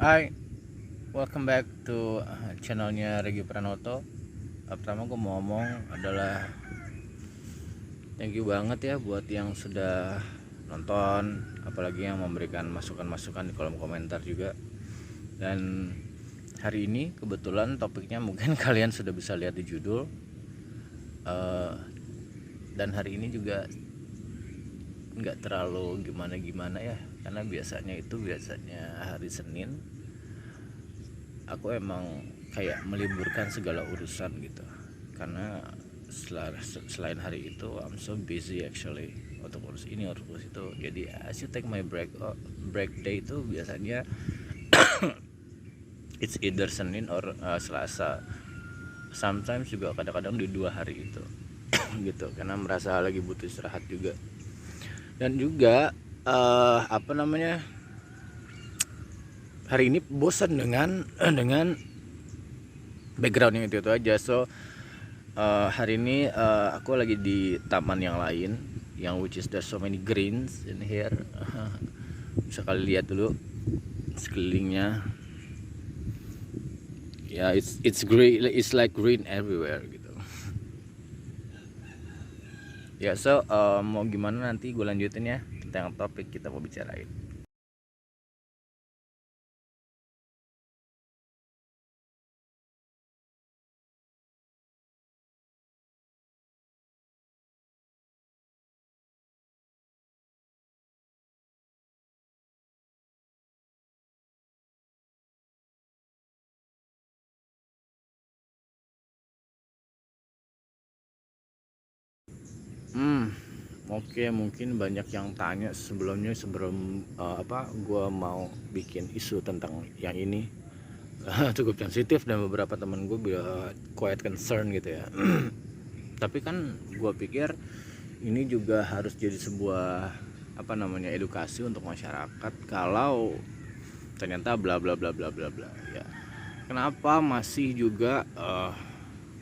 Hai, welcome back to channelnya Regi Pranoto. Pertama gue mau ngomong adalah thank you banget ya buat yang sudah nonton, apalagi yang memberikan masukan-masukan di kolom komentar juga. Dan hari ini kebetulan topiknya mungkin kalian sudah bisa lihat di judul. Dan hari ini juga nggak terlalu gimana-gimana ya, karena biasanya hari Senin aku emang kayak meliburkan segala urusan gitu, karena selain hari itu I'm so busy actually untuk urus ini urus itu. Jadi I should take my break day itu biasanya it's either Senin or Selasa, sometimes juga kadang-kadang di 2 hari itu gitu, karena merasa lagi butuh istirahat juga. Dan juga hari ini bosan dengan background yang itu aja. So hari ini aku lagi di taman yang lain, yang which is there's so many greens in here. Bisa kalian lihat dulu sekelilingnya. Ya, it's green, it's like green everywhere gitu. Ya, so mau gimana nanti gue lanjutin ya tentang topik kita mau bicarain. Oke, mungkin banyak yang tanya sebelum gue mau bikin isu tentang yang ini. Cukup sensitif dan beberapa teman gue quite concern gitu ya. Tapi kan gue pikir ini juga harus jadi sebuah edukasi untuk masyarakat, kalau ternyata bla bla bla bla bla bla ya. Kenapa masih juga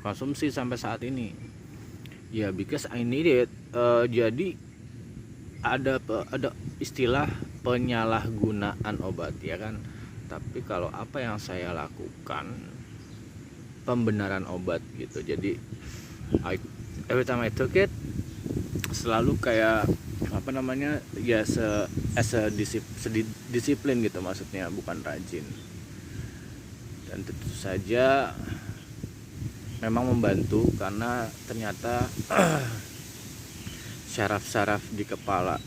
konsumsi sampai saat ini? Ya, because I need it. Jadi ada istilah penyalahgunaan obat ya kan. Tapi kalau apa yang saya lakukan, pembenaran obat gitu. Jadi every time I took it selalu kayak ya disiplin gitu, maksudnya bukan rajin. Dan tentu saja memang membantu, karena ternyata syaraf-syaraf di kepala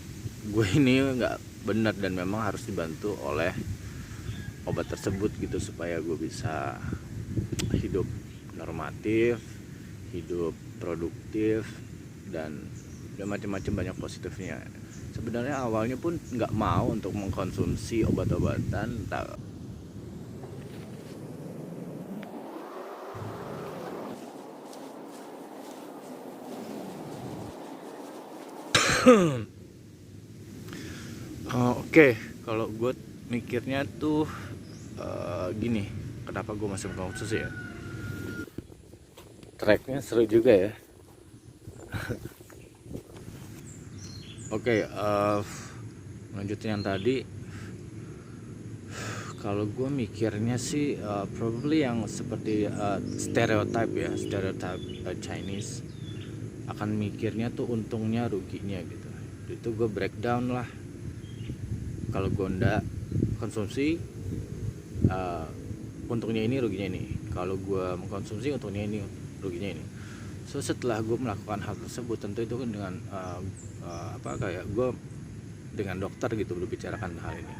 gue ini nggak benar dan memang harus dibantu oleh obat tersebut gitu, supaya gue bisa hidup normatif, hidup produktif, dan macam-macam banyak positifnya. Sebenarnya awalnya pun nggak mau untuk mengkonsumsi obat-obatan. Oke, kalau gue mikirnya tuh gini, kenapa gue masih mengkonsumsi ya? Tracknya seru juga ya. Oke, lanjutin yang tadi. Kalau gue mikirnya sih probably yang seperti stereotype Chinese akan mikirnya tuh untungnya ruginya gitu. Itu gue breakdown lah. Kalau gue ndak konsumsi, untungnya ini ruginya ini. Kalau gue mengkonsumsi, untungnya ini ruginya ini. So setelah gue melakukan hal tersebut, tentu itu kan dengan kayak gue dengan dokter gitu berbicarakan hal ini.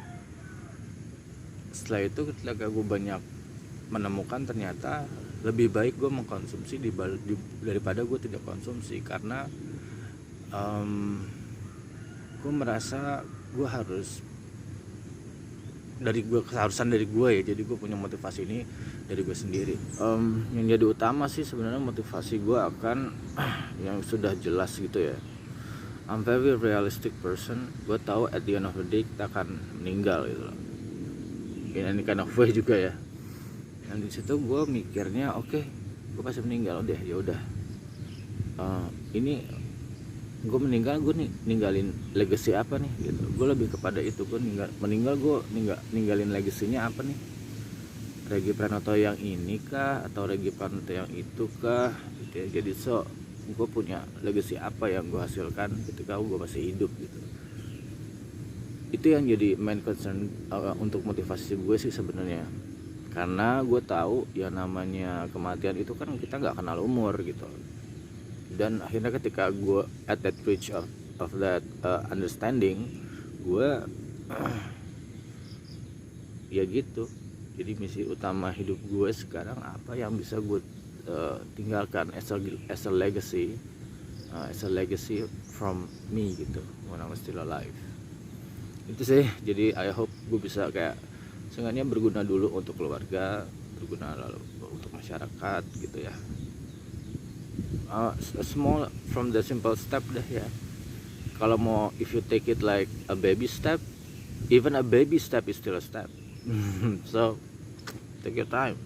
Setelah itu ketika gue banyak menemukan ternyata lebih baik gue mengkonsumsi daripada gue tidak konsumsi, karena gue merasa gue harus keharusan dari gue ya. Jadi gue punya motivasi ini dari gue sendiri. Yang jadi utama sih sebenarnya motivasi gue akan yang sudah jelas gitu ya. I'm very realistic person. Gue tahu at the end of the day kita akan meninggal gitu loh. Ini kind of way juga ya. Dan di situ gue mikirnya gue pasti meninggal deh, ya udah. Ini gue meninggal, gue ninggalin legacy apa nih gitu. Gue lebih kepada itu, gue meninggal gue ninggalin legasinya apa nih. Regi Pranoto yang ini kah atau Regi Pranoto yang itu kah gitu ya. Jadi gue punya legacy apa yang gue hasilkan ketika gue masih hidup gitu. Itu yang jadi main concern untuk motivasi gue sih sebenarnya. Karena gue tahu ya namanya kematian itu kan kita nggak kenal umur gitu. Dan akhirnya ketika gue at that reach of that understanding, gue ya gitu. Jadi misi utama hidup gue sekarang apa yang bisa gue tinggalkan as a legacy, as a legacy from me gitu when I'm still alive. Itu sih. Jadi I hope gue bisa kayak seenggaknya berguna dulu untuk keluarga, berguna lalu untuk masyarakat gitu ya. Small from the simple step deh ya. Kalau mau, if you take it like a baby step, even a baby step is still a step. So take your time.